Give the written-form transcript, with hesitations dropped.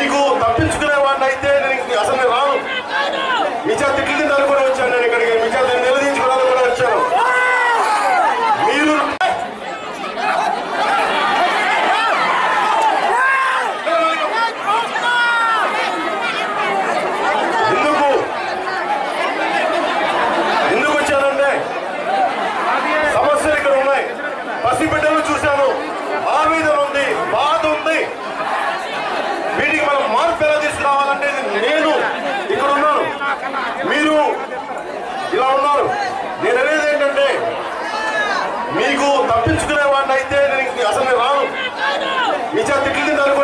మీకు తప్పించుకునే వాడిని అయితే నేను అసలు రాను. మీ చేత తిట్లు తింటాను కూడా వచ్చాను. నేను ఇక్కడికి మీ చేత నిలదీయించుకోవడానికి కూడా వచ్చాను. మీరు ఎందుకు వచ్చానంటే సమస్యలు ఇక్కడ ఉన్నాయి. పసిబిడ్డలు చూశాను, ఆవేదన ఉంది, బాధ ఉంది. వీటికి మనం మార్పు ఎలా తీసుకురావాలంటే నేను ఇక్కడ ఉన్నాను, మీరు ఇలా ఉన్నారు. నేను అనేది ఏంటంటే మీకు తప్పించుకునే వాడిని అయితే నేను అసలు రాను. మీ చేత తిట్లు తింటాను